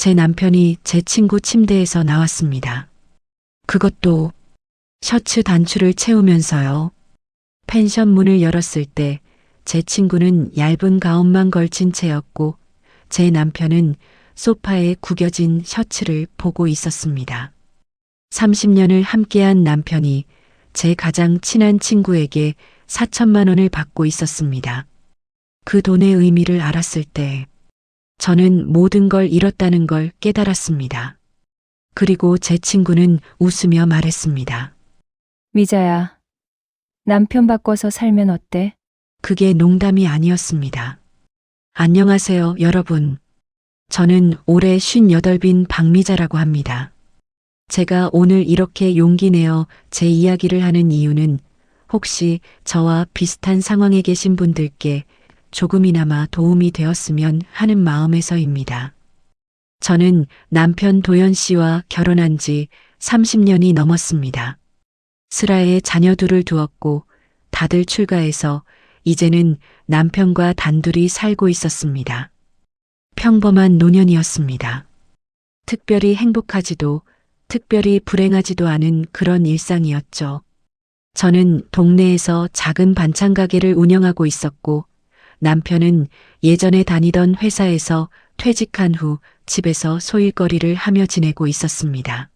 제 남편이 제 친구 침대에서 나왔습니다. 그것도 셔츠 단추를 채우면서요. 펜션 문을 열었을 때 제 친구는 얇은 가운만 걸친 채였고 제 남편은 소파에 구겨진 셔츠를 보고 있었습니다. 30년을 함께한 남편이 제 가장 친한 친구에게 4천만 원을 받고 있었습니다. 그 돈의 의미를 알았을 때 저는 모든 걸 잃었다는 걸 깨달았습니다. 그리고 제 친구는 웃으며 말했습니다. 미자야, 남편 바꿔서 살면 어때? 그게 농담이 아니었습니다. 안녕하세요, 여러분. 저는 올해 58빈 박미자라고 합니다. 제가 오늘 이렇게 용기 내어 제 이야기를 하는 이유는 혹시 저와 비슷한 상황에 계신 분들께 조금이나마 도움이 되었으면 하는 마음에서입니다. 저는 남편 도연 씨와 결혼한 지 30년이 넘었습니다. 슬하에 자녀 둘을 두었고 다들 출가해서 이제는 남편과 단둘이 살고 있었습니다. 평범한 노년이었습니다. 특별히 행복하지도 특별히 불행하지도 않은 그런 일상이었죠. 저는 동네에서 작은 반찬 가게를 운영하고 있었고 남편은 예전에 다니던 회사에서 퇴직한 후 집에서 소일거리를 하며 지내고 있었습니다.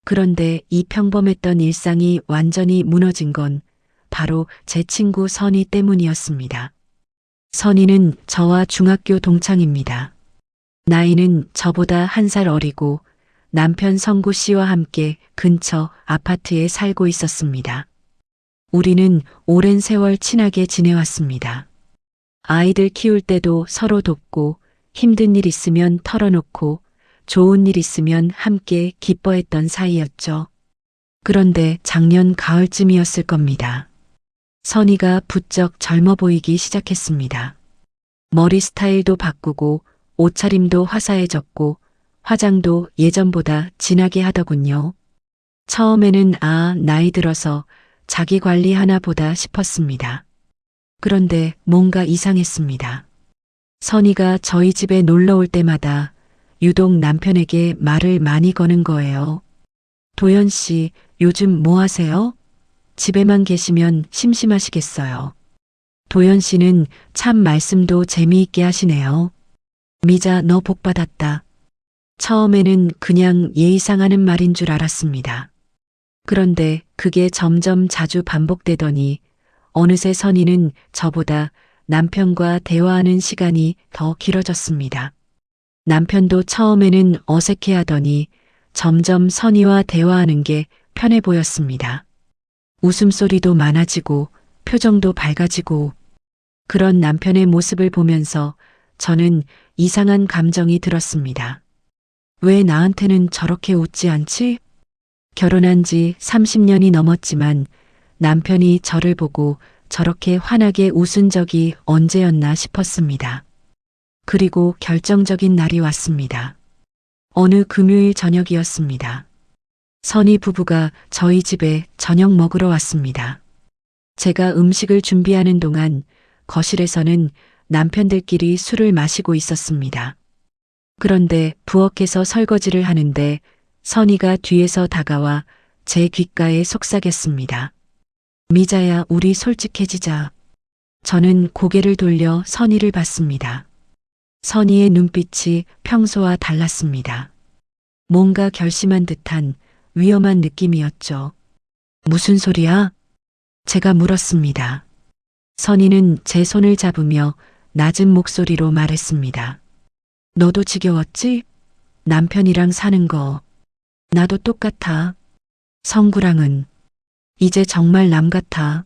그런데 이 평범했던 일상이 완전히 무너진 건 바로 제 친구 선희 때문이었습니다. 선희는 저와 중학교 동창입니다. 나이는 저보다 1살 어리고 남편 성구 씨와 함께 근처 아파트에 살고 있었습니다. 우리는 오랜 세월 친하게 지내왔습니다. 아이들 키울 때도 서로 돕고 힘든 일 있으면 털어놓고 좋은 일 있으면 함께 기뻐했던 사이였죠. 그런데 작년 가을쯤이었을 겁니다. 선희가 부쩍 젊어 보이기 시작했습니다. 머리 스타일도 바꾸고 옷차림도 화사해졌고 화장도 예전보다 진하게 하더군요. 처음에는 나이 들어서 자기 관리하나 보다 싶었습니다. 그런데 뭔가 이상했습니다. 선희가 저희 집에 놀러 올 때마다 유독 남편에게 말을 많이 거는 거예요. 도연 씨, 요즘 뭐 하세요? 집에만 계시면 심심하시겠어요. 도연 씨는 참 말씀도 재미있게 하시네요. 미자, 너 복 받았다. 처음에는 그냥 예의상 하는 말인 줄 알았습니다. 그런데 그게 점점 자주 반복되더니 어느새 선희는 저보다 남편과 대화하는 시간이 더 길어졌습니다. 남편도 처음에는 어색해하더니 점점 선희와 대화하는 게 편해 보였습니다. 웃음소리도 많아지고 표정도 밝아지고 그런 남편의 모습을 보면서 저는 이상한 감정이 들었습니다. 왜 나한테는 저렇게 웃지 않지? 결혼한 지 30년이 넘었지만 남편이 저를 보고 저렇게 환하게 웃은 적이 언제였나 싶었습니다. 그리고 결정적인 날이 왔습니다. 어느 금요일 저녁이었습니다. 선희 부부가 저희 집에 저녁 먹으러 왔습니다. 제가 음식을 준비하는 동안 거실에서는 남편들끼리 술을 마시고 있었습니다. 그런데 부엌에서 설거지를 하는데 선희가 뒤에서 다가와 제 귓가에 속삭였습니다. 미자야, 우리 솔직해지자. 저는 고개를 돌려 선희를 봤습니다. 선희의 눈빛이 평소와 달랐습니다. 뭔가 결심한 듯한 위험한 느낌이었죠. 무슨 소리야? 제가 물었습니다. 선희는 제 손을 잡으며 낮은 목소리로 말했습니다. 너도 지겨웠지? 남편이랑 사는 거. 나도 똑같아. 성구랑은 이제 정말 남 같아.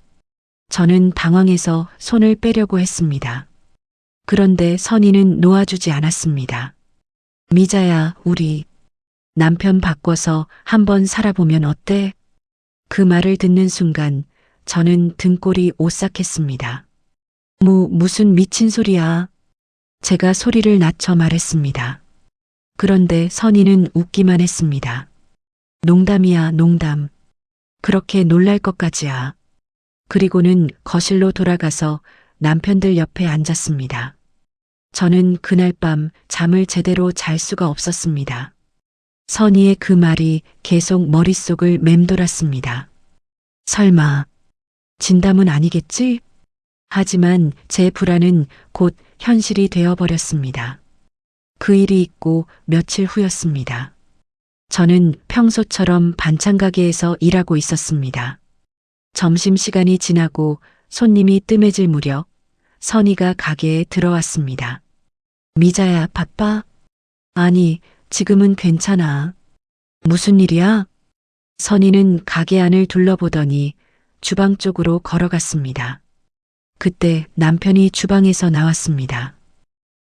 저는 당황해서 손을 빼려고 했습니다. 그런데 선희는 놓아주지 않았습니다. 미자야, 우리 남편 바꿔서 한번 살아보면 어때? 그 말을 듣는 순간 저는 등골이 오싹했습니다. 무슨 미친 소리야. 제가 소리를 낮춰 말했습니다. 그런데 선희는 웃기만 했습니다. 농담이야, 농담. 그렇게 놀랄 것까지야. 그리고는 거실로 돌아가서 남편들 옆에 앉았습니다. 저는 그날 밤 잠을 제대로 잘 수가 없었습니다. 선희의 그 말이 계속 머릿속을 맴돌았습니다. 설마 진담은 아니겠지? 하지만 제 불안은 곧 현실이 되어버렸습니다. 그 일이 있고 며칠 후였습니다. 저는 평소처럼 반찬 가게에서 일하고 있었습니다. 점심시간이 지나고 손님이 뜸해질 무렵 선희가 가게에 들어왔습니다. 미자야, 바빠? 아니, 지금은 괜찮아. 무슨 일이야? 선희는 가게 안을 둘러보더니 주방 쪽으로 걸어갔습니다. 그때 남편이 주방에서 나왔습니다.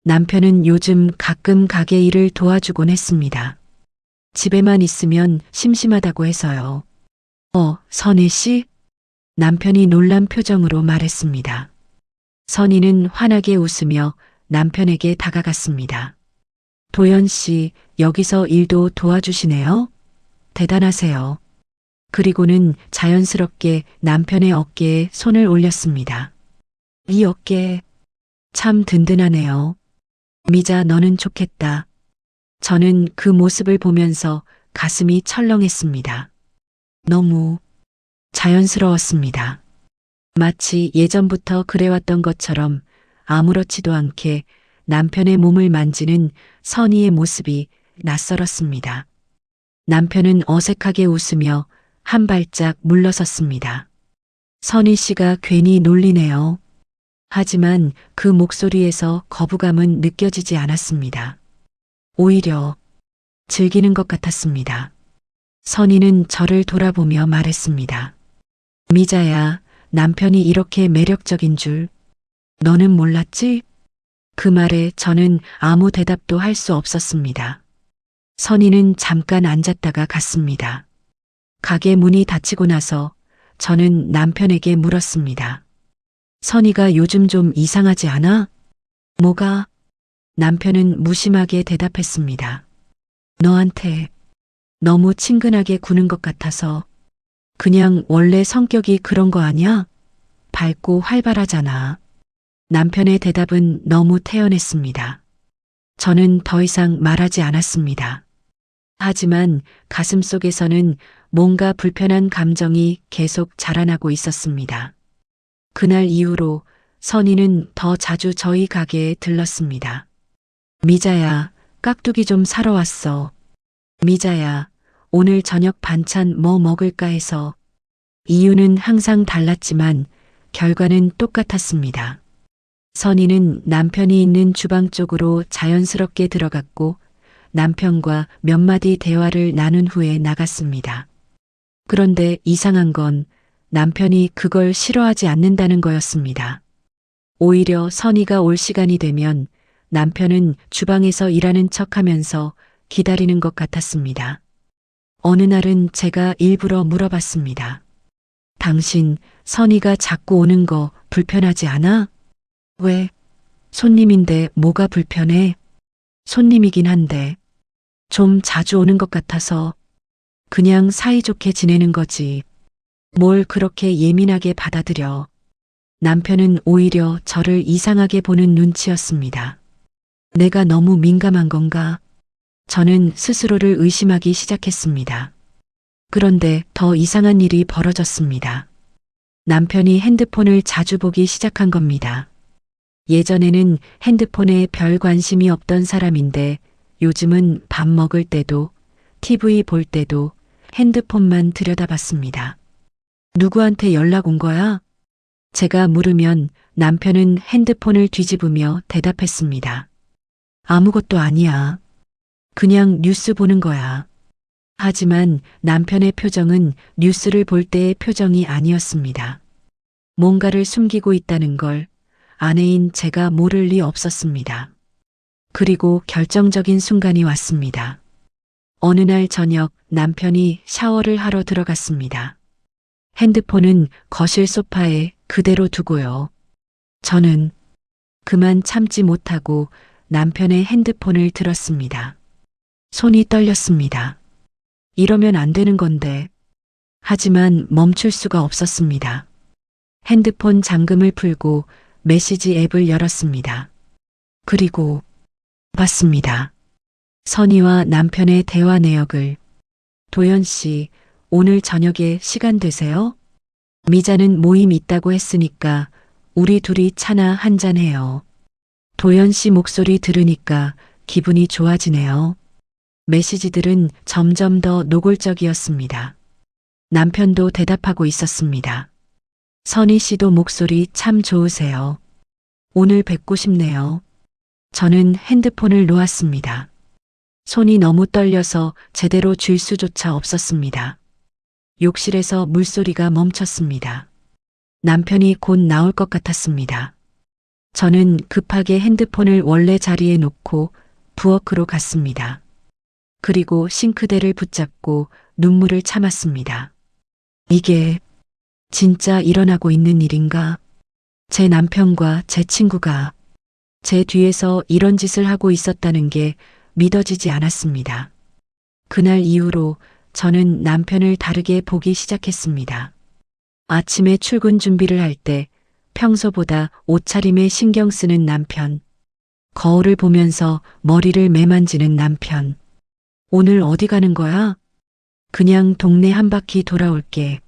남편은 요즘 가끔 가게 일을 도와주곤 했습니다. 집에만 있으면 심심하다고 해서요. 선희 씨? 남편이 놀란 표정으로 말했습니다. 선희는 환하게 웃으며 남편에게 다가갔습니다. 도연 씨, 여기서 일도 도와주시네요? 대단하세요. 그리고는 자연스럽게 남편의 어깨에 손을 올렸습니다. 이 어깨 참 든든하네요. 미자, 너는 좋겠다. 저는 그 모습을 보면서 가슴이 철렁했습니다. 너무 자연스러웠습니다. 마치 예전부터 그래왔던 것처럼 아무렇지도 않게 남편의 몸을 만지는 선희의 모습이 낯설었습니다. 남편은 어색하게 웃으며 한 발짝 물러섰습니다. 선희 씨가 괜히 놀리네요. 하지만 그 목소리에서 거부감은 느껴지지 않았습니다. 오히려 즐기는 것 같았습니다. 선희는 저를 돌아보며 말했습니다. 미자야, 남편이 이렇게 매력적인 줄 너는 몰랐지? 그 말에 저는 아무 대답도 할 수 없었습니다. 선희는 잠깐 앉았다가 갔습니다. 가게 문이 닫히고 나서 저는 남편에게 물었습니다. 선희가 요즘 좀 이상하지 않아? 뭐가? 남편은 무심하게 대답했습니다. 너한테 너무 친근하게 구는 것 같아서. 그냥 원래 성격이 그런 거 아니야? 밝고 활발하잖아. 남편의 대답은 너무 태연했습니다. 저는 더 이상 말하지 않았습니다. 하지만 가슴속에서는 뭔가 불편한 감정이 계속 자라나고 있었습니다. 그날 이후로 선희는 더 자주 저희 가게에 들렀습니다. 미자야, 깍두기 좀 사러 왔어. 미자야, 오늘 저녁 반찬 뭐 먹을까 해서. 이유는 항상 달랐지만 결과는 똑같았습니다. 선희는 남편이 있는 주방 쪽으로 자연스럽게 들어갔고 남편과 몇 마디 대화를 나눈 후에 나갔습니다. 그런데 이상한 건 남편이 그걸 싫어하지 않는다는 거였습니다. 오히려 선희가 올 시간이 되면 남편은 주방에서 일하는 척하면서 기다리는 것 같았습니다. 어느 날은 제가 일부러 물어봤습니다. 당신 선희가 자꾸 오는 거 불편하지 않아? 왜? 손님인데 뭐가 불편해? 손님이긴 한데 좀 자주 오는 것 같아서 그냥 사이좋게 지내는 거지. 뭘 그렇게 예민하게 받아들여. 남편은 오히려 저를 이상하게 보는 눈치였습니다. 내가 너무 민감한 건가? 저는 스스로를 의심하기 시작했습니다. 그런데 더 이상한 일이 벌어졌습니다. 남편이 핸드폰을 자주 보기 시작한 겁니다. 예전에는 핸드폰에 별 관심이 없던 사람인데 요즘은 밥 먹을 때도 TV 볼 때도 핸드폰만 들여다봤습니다. 누구한테 연락 온 거야? 제가 물으면 남편은 핸드폰을 뒤집으며 대답했습니다. 아무것도 아니야. 그냥 뉴스 보는 거야. 하지만 남편의 표정은 뉴스를 볼 때의 표정이 아니었습니다. 뭔가를 숨기고 있다는 걸 아내인 제가 모를 리 없었습니다. 그리고 결정적인 순간이 왔습니다. 어느 날 저녁 남편이 샤워를 하러 들어갔습니다. 핸드폰은 거실 소파에 그대로 두고요. 저는 그만 참지 못하고 남편의 핸드폰을 들었습니다. 손이 떨렸습니다. 이러면 안 되는 건데. 하지만 멈출 수가 없었습니다. 핸드폰 잠금을 풀고 메시지 앱을 열었습니다. 그리고 봤습니다. 선희와 남편의 대화 내역을. 도연 씨, 오늘 저녁에 시간 되세요? 미자는 모임 있다고 했으니까 우리 둘이 차나 한잔 해요. 도연 씨 목소리 들으니까 기분이 좋아지네요. 메시지들은 점점 더 노골적이었습니다. 남편도 대답하고 있었습니다. 선희 씨도 목소리 참 좋으세요. 오늘 뵙고 싶네요. 저는 핸드폰을 놓았습니다. 손이 너무 떨려서 제대로 쥘 수조차 없었습니다. 욕실에서 물소리가 멈췄습니다. 남편이 곧 나올 것 같았습니다. 저는 급하게 핸드폰을 원래 자리에 놓고 부엌으로 갔습니다. 그리고 싱크대를 붙잡고 눈물을 참았습니다. 이게 진짜 일어나고 있는 일인가? 제 남편과 제 친구가 제 뒤에서 이런 짓을 하고 있었다는 게 믿어지지 않았습니다. 그날 이후로 저는 남편을 다르게 보기 시작했습니다. 아침에 출근 준비를 할 때 평소보다 옷차림에 신경 쓰는 남편, 거울을 보면서 머리를 매만지는 남편. 오늘 어디 가는 거야? 그냥 동네 한 바퀴 돌아올게.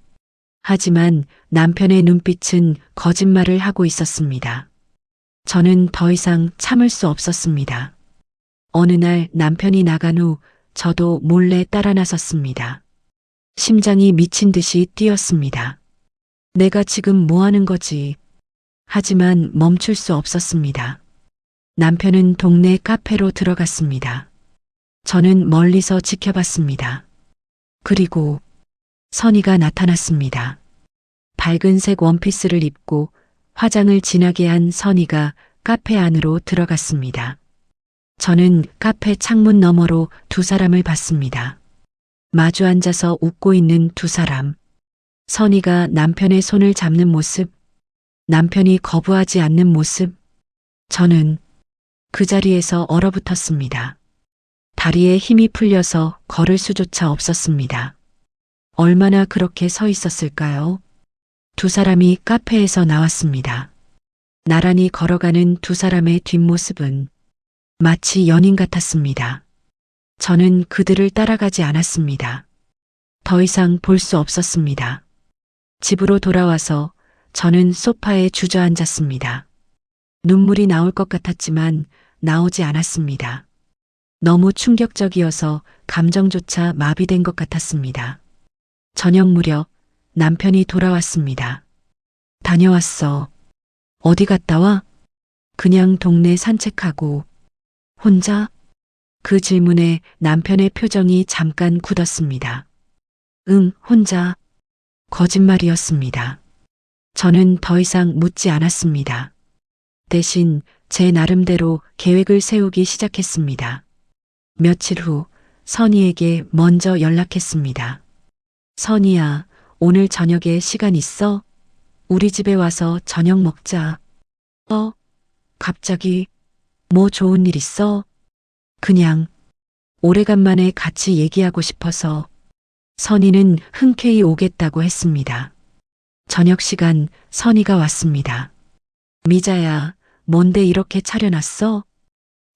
하지만 남편의 눈빛은 거짓말을 하고 있었습니다. 저는 더 이상 참을 수 없었습니다. 어느 날 남편이 나간 후 저도 몰래 따라 나섰습니다. 심장이 미친 듯이 뛰었습니다. 내가 지금 뭐 하는 거지? 하지만 멈출 수 없었습니다. 남편은 동네 카페로 들어갔습니다. 저는 멀리서 지켜봤습니다. 그리고 선희가 나타났습니다. 밝은색 원피스를 입고 화장을 진하게 한 선희가 카페 안으로 들어갔습니다. 저는 카페 창문 너머로 두 사람을 봤습니다. 마주 앉아서 웃고 있는 두 사람. 선희가 남편의 손을 잡는 모습, 남편이 거부하지 않는 모습. 저는 그 자리에서 얼어붙었습니다. 다리에 힘이 풀려서 걸을 수조차 없었습니다. 얼마나 그렇게 서 있었을까요? 두 사람이 카페에서 나왔습니다. 나란히 걸어가는 두 사람의 뒷모습은 마치 연인 같았습니다. 저는 그들을 따라가지 않았습니다. 더 이상 볼 수 없었습니다. 집으로 돌아와서 저는 소파에 주저앉았습니다. 눈물이 나올 것 같았지만 나오지 않았습니다. 너무 충격적이어서 감정조차 마비된 것 같았습니다. 저녁 무렵 남편이 돌아왔습니다. 다녀왔어. 어디 갔다 와? 그냥 동네 산책하고. 혼자? 그 질문에 남편의 표정이 잠깐 굳었습니다. 응, 혼자. 거짓말이었습니다. 저는 더 이상 묻지 않았습니다. 대신 제 나름대로 계획을 세우기 시작했습니다. 며칠 후 선희에게 먼저 연락했습니다. 선희야, 오늘 저녁에 시간 있어? 우리 집에 와서 저녁 먹자. 갑자기 뭐 좋은 일 있어? 그냥 오래간만에 같이 얘기하고 싶어서. 선희는 흔쾌히 오겠다고 했습니다. 저녁 시간 선희가 왔습니다. 미자야, 뭔데 이렇게 차려놨어?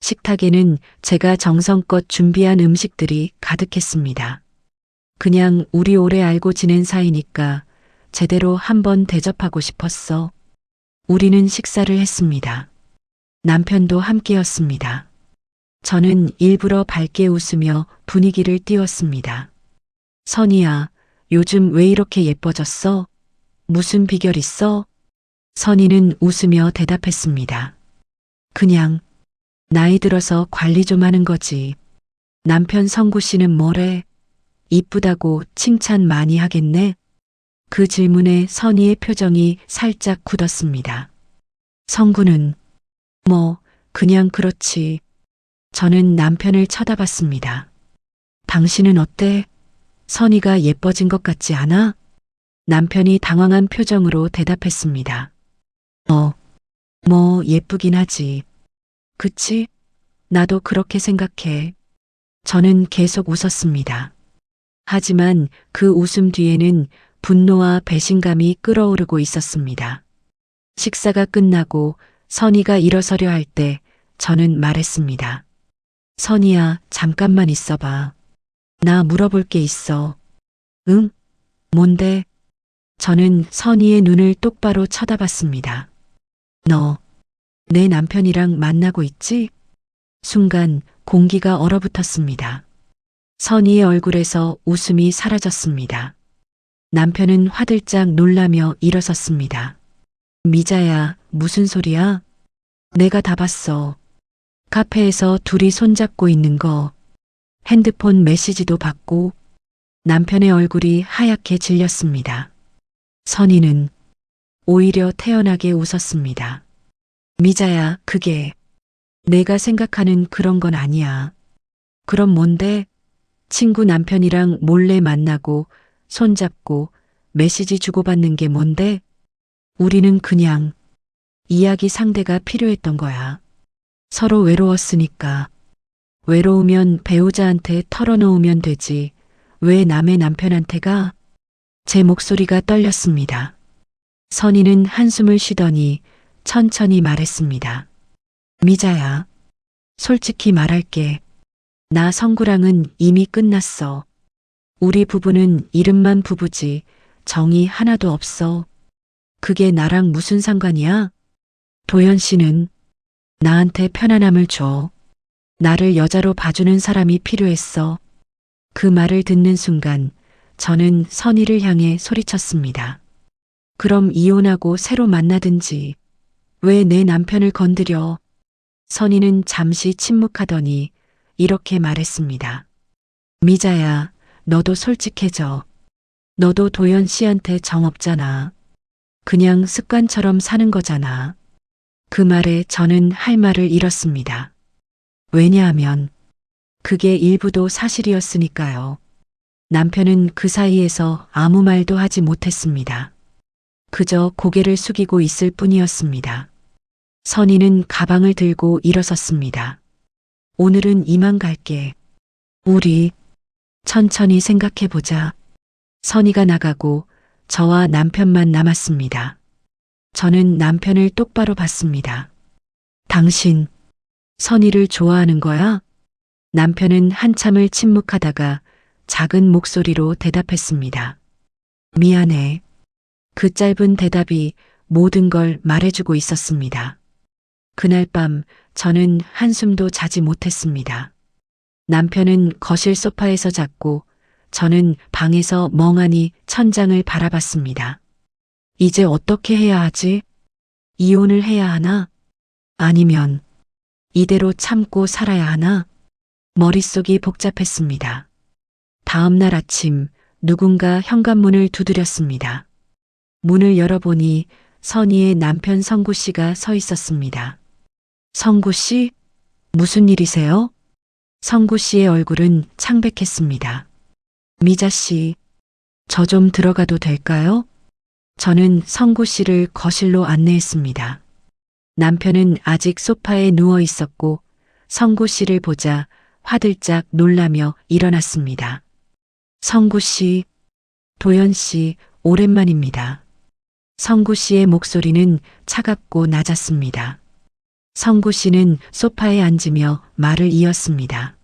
식탁에는 제가 정성껏 준비한 음식들이 가득했습니다. 그냥 우리 오래 알고 지낸 사이니까 제대로 한번 대접하고 싶었어. 우리는 식사를 했습니다. 남편도 함께였습니다. 저는 일부러 밝게 웃으며 분위기를 띄웠습니다. 선희야, 요즘 왜 이렇게 예뻐졌어? 무슨 비결 있어? 선희는 웃으며 대답했습니다. 그냥 나이 들어서 관리 좀 하는 거지. 남편 성구 씨는 뭐래? 이쁘다고 칭찬 많이 하겠네? 그 질문에 선희의 표정이 살짝 굳었습니다. 성구는 그냥 그렇지. 저는 남편을 쳐다봤습니다. 당신은 어때? 선희가 예뻐진 것 같지 않아? 남편이 당황한 표정으로 대답했습니다. 예쁘긴 하지. 그치? 나도 그렇게 생각해. 저는 계속 웃었습니다. 하지만 그 웃음 뒤에는 분노와 배신감이 끓어오르고 있었습니다. 식사가 끝나고 선희가 일어서려 할 때 저는 말했습니다. 선이야, 잠깐만 있어봐. 나 물어볼 게 있어. 응? 뭔데? 저는 선희의 눈을 똑바로 쳐다봤습니다. 너, 내 남편이랑 만나고 있지? 순간 공기가 얼어붙었습니다. 선희의 얼굴에서 웃음이 사라졌습니다. 남편은 화들짝 놀라며 일어섰습니다. 미자야, 무슨 소리야? 내가 다 봤어. 카페에서 둘이 손잡고 있는 거, 핸드폰 메시지도 받고. 남편의 얼굴이 하얗게 질렸습니다. 선희는 오히려 태연하게 웃었습니다. 미자야, 그게 내가 생각하는 그런 건 아니야. 그럼 뭔데? 친구 남편이랑 몰래 만나고 손잡고 메시지 주고받는 게 뭔데? 우리는 그냥 이야기 상대가 필요했던 거야. 서로 외로웠으니까. 외로우면 배우자한테 털어놓으면 되지. 왜 남의 남편한테가? 제 목소리가 떨렸습니다. 선희는 한숨을 쉬더니 천천히 말했습니다. 미자야, 솔직히 말할게. 나 성구랑은 이미 끝났어. 우리 부부는 이름만 부부지 정이 하나도 없어. 그게 나랑 무슨 상관이야? 도연 씨는 나한테 편안함을 줘. 나를 여자로 봐주는 사람이 필요했어. 그 말을 듣는 순간 저는 선희를 향해 소리쳤습니다. 그럼 이혼하고 새로 만나든지. 왜 내 남편을 건드려? 선희는 잠시 침묵하더니 이렇게 말했습니다. 미자야, 너도 솔직해져. 너도 도연 씨한테 정 없잖아. 그냥 습관처럼 사는 거잖아. 그 말에 저는 할 말을 잃었습니다. 왜냐하면 그게 일부도 사실이었으니까요. 남편은 그 사이에서 아무 말도 하지 못했습니다. 그저 고개를 숙이고 있을 뿐이었습니다. 선희는 가방을 들고 일어섰습니다. 오늘은 이만 갈게. 우리 천천히 생각해보자. 선희가 나가고 저와 남편만 남았습니다. 저는 남편을 똑바로 봤습니다. 당신, 선희를 좋아하는 거야? 남편은 한참을 침묵하다가 작은 목소리로 대답했습니다. 미안해. 그 짧은 대답이 모든 걸 말해주고 있었습니다. 그날 밤 저는 한숨도 자지 못했습니다. 남편은 거실 소파에서 잤고 저는 방에서 멍하니 천장을 바라봤습니다. 이제 어떻게 해야 하지? 이혼을 해야 하나? 아니면 이대로 참고 살아야 하나? 머릿속이 복잡했습니다. 다음 날 아침 누군가 현관문을 두드렸습니다. 문을 열어보니 선희의 남편 성구 씨가 서 있었습니다. 성구 씨? 무슨 일이세요? 성구 씨의 얼굴은 창백했습니다. 미자 씨, 저 좀 들어가도 될까요? 저는 성구 씨를 거실로 안내했습니다. 남편은 아직 소파에 누워 있었고 성구 씨를 보자 화들짝 놀라며 일어났습니다. 성구 씨, 도연 씨, 오랜만입니다. 성구 씨의 목소리는 차갑고 낮았습니다. 성구 씨는 소파에 앉으며 말을 이었습니다.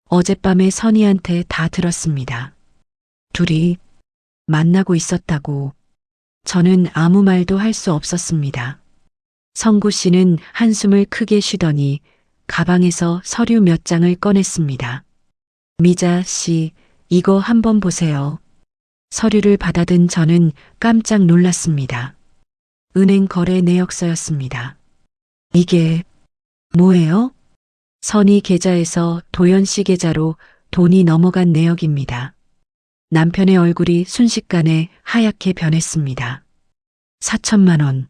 어젯밤에 선희한테 다 들었습니다. 둘이 만나고 있었다고. 저는 아무 말도 할 수 없었습니다. 성구 씨는 한숨을 크게 쉬더니 가방에서 서류 몇 장을 꺼냈습니다. 미자 씨, 이거 한번 보세요. 서류를 받아든 저는 깜짝 놀랐습니다. 은행 거래 내역서였습니다. 이게 뭐예요? 선희 계좌에서 도연 씨 계좌로 돈이 넘어간 내역입니다. 남편의 얼굴이 순식간에 하얗게 변했습니다. 4천만 원.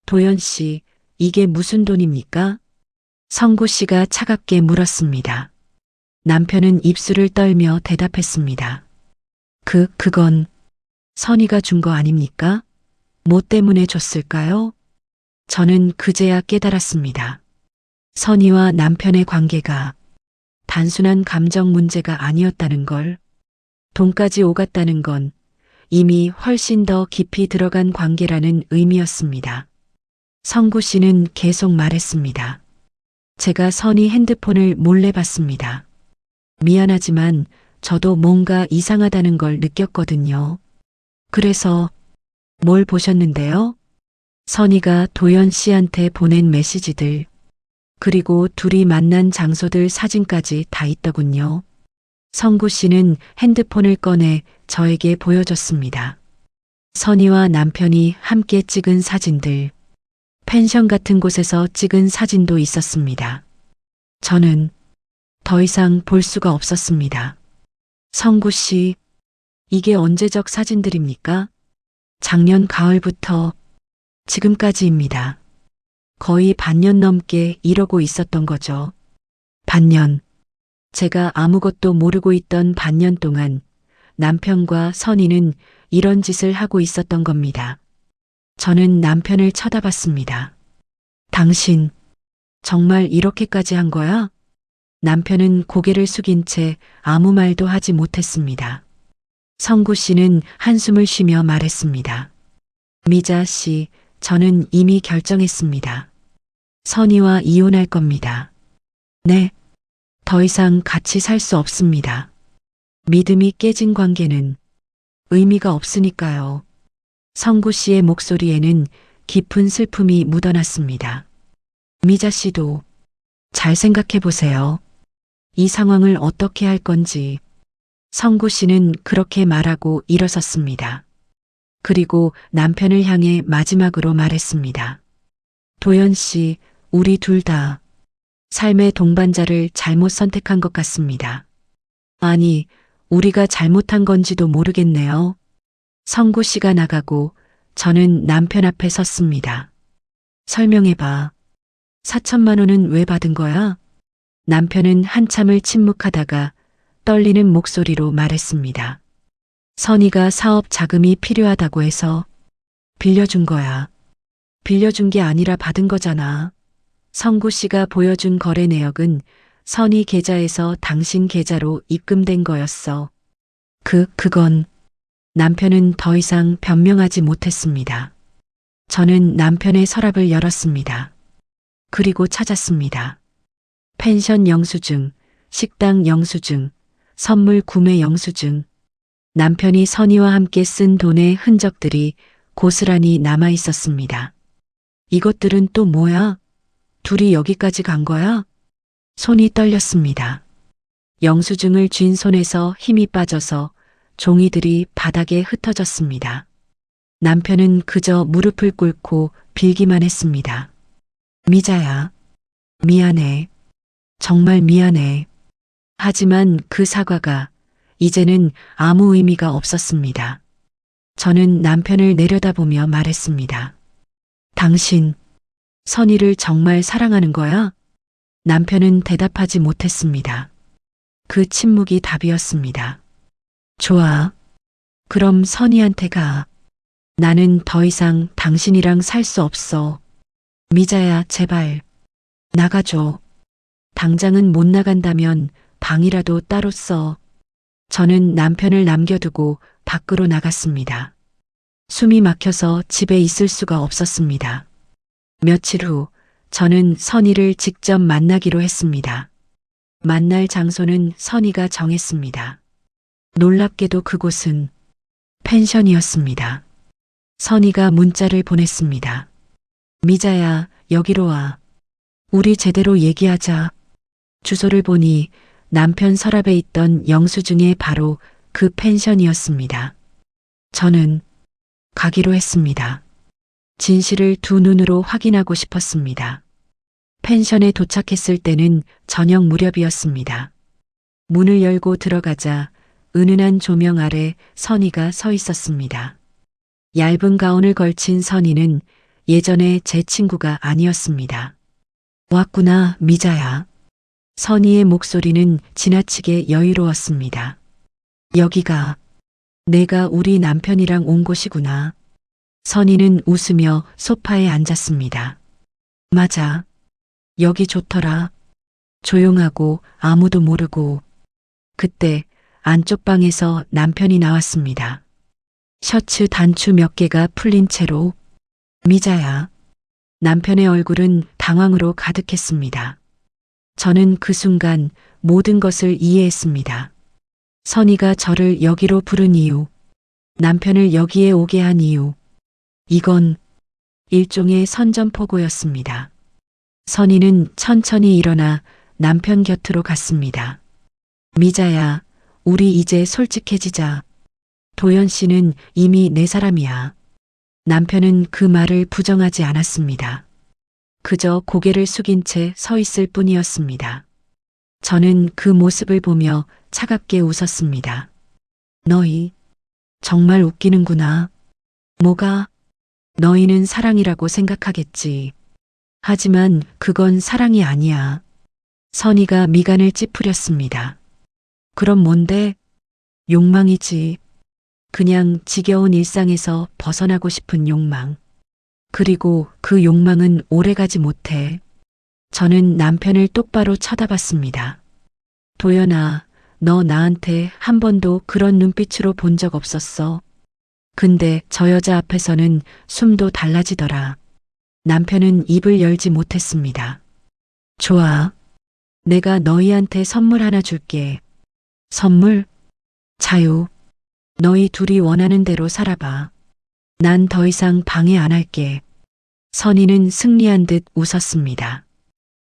도연 씨, 이게 무슨 돈입니까? 성구 씨가 차갑게 물었습니다. 남편은 입술을 떨며 대답했습니다. 그건 선희가 준 거 아닙니까? 뭐 때문에 줬을까요? 저는 그제야 깨달았습니다. 선희와 남편의 관계가 단순한 감정 문제가 아니었다는 걸. 돈까지 오갔다는 건 이미 훨씬 더 깊이 들어간 관계라는 의미였습니다. 성구 씨는 계속 말했습니다. 제가 선희 핸드폰을 몰래 봤습니다. 미안하지만 저도 뭔가 이상하다는 걸 느꼈거든요. 그래서 뭘 보셨는데요? 선희가 도연 씨한테 보낸 메시지들, 그리고 둘이 만난 장소들 사진까지 다 있더군요. 성구 씨는 핸드폰을 꺼내 저에게 보여줬습니다. 선희와 남편이 함께 찍은 사진들, 펜션 같은 곳에서 찍은 사진도 있었습니다. 저는 더 이상 볼 수가 없었습니다. 성구 씨, 이게 언제적 사진들입니까? 작년 가을부터 지금까지입니다. 거의 반년 넘게 이러고 있었던 거죠. 반년. 제가 아무것도 모르고 있던 반년 동안 남편과 선희는 이런 짓을 하고 있었던 겁니다. 저는 남편을 쳐다봤습니다. 당신, 정말 이렇게까지 한 거야? 남편은 고개를 숙인 채 아무 말도 하지 못했습니다. 성구 씨는 한숨을 쉬며 말했습니다. 미자 씨, 저는 이미 결정했습니다. 선희와 이혼할 겁니다. 네, 더 이상 같이 살 수 없습니다. 믿음이 깨진 관계는 의미가 없으니까요. 성구 씨의 목소리에는 깊은 슬픔이 묻어났습니다. 미자 씨도 잘 생각해 보세요. 이 상황을 어떻게 할 건지. 성구 씨는 그렇게 말하고 일어섰습니다. 그리고 남편을 향해 마지막으로 말했습니다. 도연 씨, 우리 둘 다 삶의 동반자를 잘못 선택한 것 같습니다. 아니, 우리가 잘못한 건지도 모르겠네요. 성구 씨가 나가고 저는 남편 앞에 섰습니다. 설명해봐. 4천만 원은 왜 받은 거야? 남편은 한참을 침묵하다가 떨리는 목소리로 말했습니다. 선희가 사업 자금이 필요하다고 해서 빌려준 거야. 빌려준 게 아니라 받은 거잖아. 성구 씨가 보여준 거래 내역은 선희 계좌에서 당신 계좌로 입금된 거였어. 그건 남편은 더 이상 변명하지 못했습니다. 저는 남편의 서랍을 열었습니다. 그리고 찾았습니다. 펜션 영수증, 식당 영수증, 선물 구매 영수증, 남편이 선희와 함께 쓴 돈의 흔적들이 고스란히 남아 있었습니다. 이것들은 또 뭐야? 둘이 여기까지 간 거야? 손이 떨렸습니다. 영수증을 쥔 손에서 힘이 빠져서 종이들이 바닥에 흩어졌습니다. 남편은 그저 무릎을 꿇고 빌기만 했습니다. 미자야, 미안해. 정말 미안해. 하지만 그 사과가 이제는 아무 의미가 없었습니다. 저는 남편을 내려다보며 말했습니다. 당신, 선희를 정말 사랑하는 거야? 남편은 대답하지 못했습니다. 그 침묵이 답이었습니다. 좋아. 그럼 선희한테 가. 나는 더 이상 당신이랑 살 수 없어. 미자야, 제발. 나가줘. 당장은 못 나간다면 방이라도 따로 써. 저는 남편을 남겨두고 밖으로 나갔습니다. 숨이 막혀서 집에 있을 수가 없었습니다. 며칠 후 저는 선희를 직접 만나기로 했습니다. 만날 장소는 선희가 정했습니다. 놀랍게도 그곳은 펜션이었습니다. 선희가 문자를 보냈습니다. 미자야, 여기로 와. 우리 제대로 얘기하자. 주소를 보니 남편 서랍에 있던 영수증에 바로 그 펜션이었습니다. 저는 가기로 했습니다. 진실을 두 눈으로 확인하고 싶었습니다. 펜션에 도착했을 때는 저녁 무렵이었습니다. 문을 열고 들어가자 은은한 조명 아래 선희가 서 있었습니다. 얇은 가운을 걸친 선희는 예전에 제 친구가 아니었습니다. 왔구나, 미자야. 선희의 목소리는 지나치게 여유로웠습니다. 여기가 내가 우리 남편이랑 온 곳이구나. 선희는 웃으며 소파에 앉았습니다. 맞아. 여기 좋더라. 조용하고 아무도 모르고. 그때 안쪽 방에서 남편이 나왔습니다. 셔츠 단추 몇 개가 풀린 채로. 미자야. 남편의 얼굴은 당황으로 가득했습니다. 저는 그 순간 모든 것을 이해했습니다. 선희가 저를 여기로 부른 이유, 남편을 여기에 오게 한 이유, 이건 일종의 선전포고였습니다. 선희는 천천히 일어나 남편 곁으로 갔습니다. 미자야, 우리 이제 솔직해지자. 도연 씨는 이미 내 사람이야. 남편은 그 말을 부정하지 않았습니다. 그저 고개를 숙인 채 서 있을 뿐이었습니다. 저는 그 모습을 보며 차갑게 웃었습니다. 너희 정말 웃기는구나. 뭐가? 너희는 사랑이라고 생각하겠지. 하지만 그건 사랑이 아니야. 선희가 미간을 찌푸렸습니다. 그럼 뭔데? 욕망이지. 그냥 지겨운 일상에서 벗어나고 싶은 욕망. 그리고 그 욕망은 오래가지 못해. 저는 남편을 똑바로 쳐다봤습니다. 도연아, 너 나한테 한 번도 그런 눈빛으로 본 적 없었어. 근데 저 여자 앞에서는 숨도 달라지더라. 남편은 입을 열지 못했습니다. 좋아. 내가 너희한테 선물 하나 줄게. 선물? 자유. 너희 둘이 원하는 대로 살아봐. 난 더 이상 방해 안 할게. 선희는 승리한 듯 웃었습니다.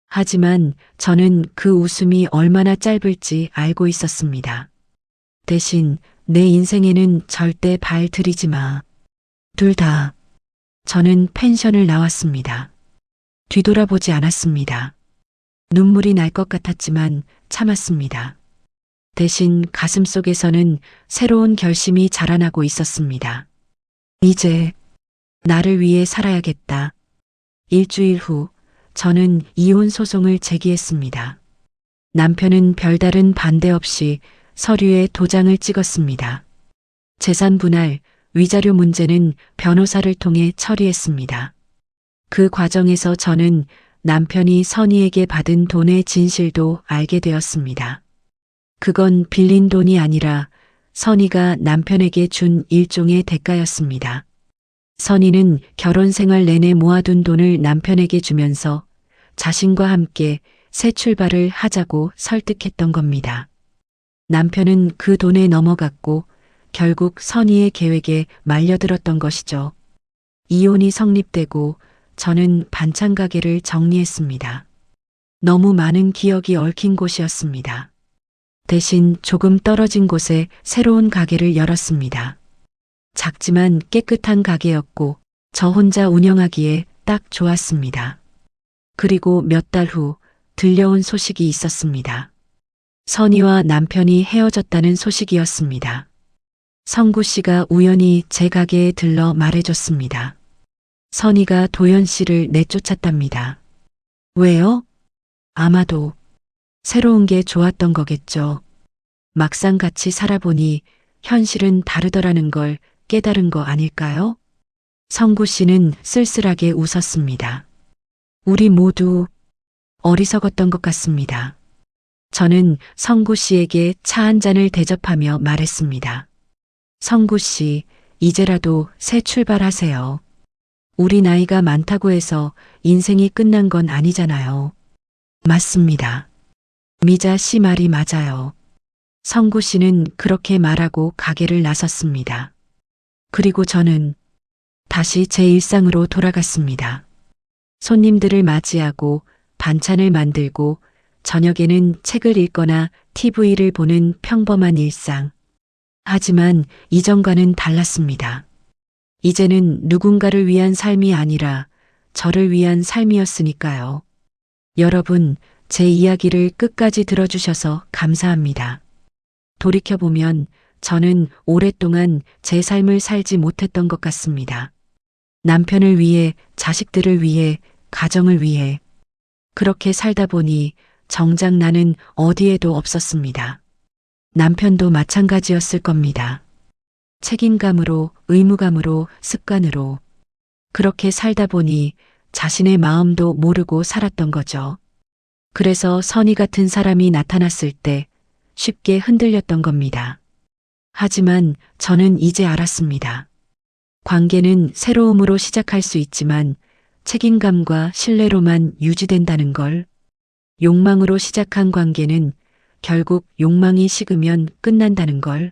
하지만 저는 그 웃음이 얼마나 짧을지 알고 있었습니다. 대신 내 인생에는 절대 발 들이지 마. 둘 다. 저는 펜션을 나왔습니다. 뒤돌아보지 않았습니다. 눈물이 날 것 같았지만 참았습니다. 대신 가슴속에서는 새로운 결심이 자라나고 있었습니다. 이제 나를 위해 살아야겠다. 일주일 후 저는 이혼 소송을 제기했습니다. 남편은 별다른 반대 없이 서류에 도장을 찍었습니다. 재산 분할, 위자료 문제는 변호사를 통해 처리했습니다. 그 과정에서 저는 남편이 선희에게 받은 돈의 진실도 알게 되었습니다. 그건 빌린 돈이 아니라 선희가 남편에게 준 일종의 대가였습니다. 선희는 결혼 생활 내내 모아둔 돈을 남편에게 주면서 자신과 함께 새 출발을 하자고 설득했던 겁니다. 남편은 그 돈에 넘어갔고 결국 선희의 계획에 말려들었던 것이죠. 이혼이 성립되고 저는 반찬 가게를 정리했습니다. 너무 많은 기억이 얽힌 곳이었습니다. 대신 조금 떨어진 곳에 새로운 가게를 열었습니다. 작지만 깨끗한 가게였고 저 혼자 운영하기에 딱 좋았습니다. 그리고 몇 달 후 들려온 소식이 있었습니다. 선희와 남편이 헤어졌다는 소식이었습니다. 성구 씨가 우연히 제 가게에 들러 말해줬습니다. 선희가 도연 씨를 내쫓았답니다. 왜요? 아마도 새로운 게 좋았던 거겠죠. 막상 같이 살아보니 현실은 다르더라는 걸 깨달은 거 아닐까요? 성구 씨는 쓸쓸하게 웃었습니다. 우리 모두 어리석었던 것 같습니다. 저는 성구 씨에게 차 한 잔을 대접하며 말했습니다. 성구 씨, 이제라도 새 출발하세요. 우리 나이가 많다고 해서 인생이 끝난 건 아니잖아요. 맞습니다. 미자 씨 말이 맞아요. 성구 씨는 그렇게 말하고 가게를 나섰습니다. 그리고 저는 다시 제 일상으로 돌아갔습니다. 손님들을 맞이하고 반찬을 만들고 저녁에는 책을 읽거나 TV를 보는 평범한 일상. 하지만 이전과는 달랐습니다. 이제는 누군가를 위한 삶이 아니라 저를 위한 삶이었으니까요. 여러분, 제 이야기를 끝까지 들어주셔서 감사합니다. 돌이켜보면 저는 오랫동안 제 삶을 살지 못했던 것 같습니다. 남편을 위해, 자식들을 위해, 가정을 위해. 그렇게 살다 보니 정작 나는 어디에도 없었습니다. 남편도 마찬가지였을 겁니다. 책임감으로, 의무감으로, 습관으로. 그렇게 살다 보니 자신의 마음도 모르고 살았던 거죠. 그래서 선희 같은 사람이 나타났을 때 쉽게 흔들렸던 겁니다. 하지만 저는 이제 알았습니다. 관계는 새로움으로 시작할 수 있지만 책임감과 신뢰로만 유지된다는 걸. 욕망으로 시작한 관계는 결국 욕망이 식으면 끝난다는 걸.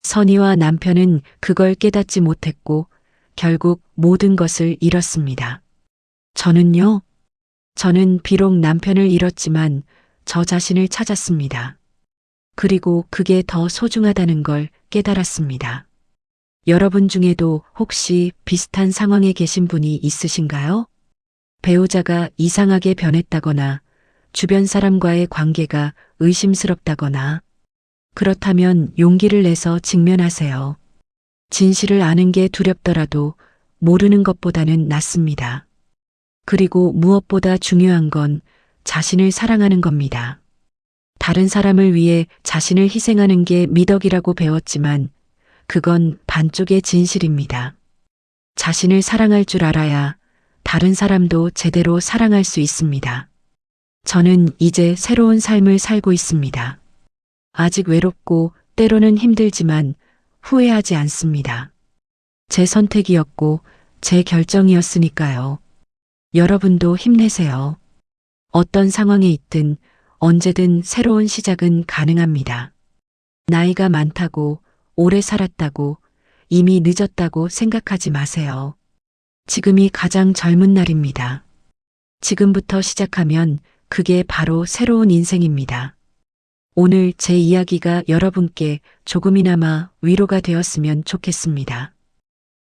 선희와 남편은 그걸 깨닫지 못했고 결국 모든 것을 잃었습니다. 저는요? 저는 비록 남편을 잃었지만 저 자신을 찾았습니다. 그리고 그게 더 소중하다는 걸 깨달았습니다. 여러분 중에도 혹시 비슷한 상황에 계신 분이 있으신가요? 배우자가 이상하게 변했다거나 주변 사람과의 관계가 의심스럽다거나 그렇다면 용기를 내서 직면하세요. 진실을 아는 게 두렵더라도 모르는 것보다는 낫습니다. 그리고 무엇보다 중요한 건 자신을 사랑하는 겁니다. 다른 사람을 위해 자신을 희생하는 게 미덕이라고 배웠지만 그건 반쪽의 진실입니다. 자신을 사랑할 줄 알아야 다른 사람도 제대로 사랑할 수 있습니다. 저는 이제 새로운 삶을 살고 있습니다. 아직 외롭고 때로는 힘들지만 후회하지 않습니다. 제 선택이었고 제 결정이었으니까요. 여러분도 힘내세요. 어떤 상황에 있든 언제든 새로운 시작은 가능합니다. 나이가 많다고, 오래 살았다고, 이미 늦었다고 생각하지 마세요. 지금이 가장 젊은 날입니다. 지금부터 시작하면 그게 바로 새로운 인생입니다. 오늘 제 이야기가 여러분께 조금이나마 위로가 되었으면 좋겠습니다.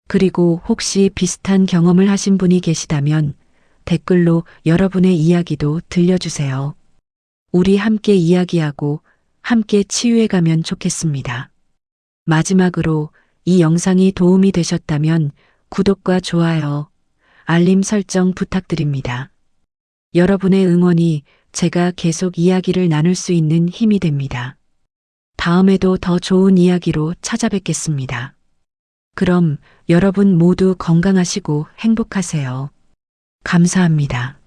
그리고 혹시 비슷한 경험을 하신 분이 계시다면 댓글로 여러분의 이야기도 들려주세요. 우리 함께 이야기하고 함께 치유해 가면 좋겠습니다. 마지막으로 이 영상이 도움이 되셨다면 구독과 좋아요, 알림 설정 부탁드립니다. 여러분의 응원이 제가 계속 이야기를 나눌 수 있는 힘이 됩니다. 다음에도 더 좋은 이야기로 찾아뵙겠습니다. 그럼 여러분 모두 건강하시고 행복하세요. 감사합니다.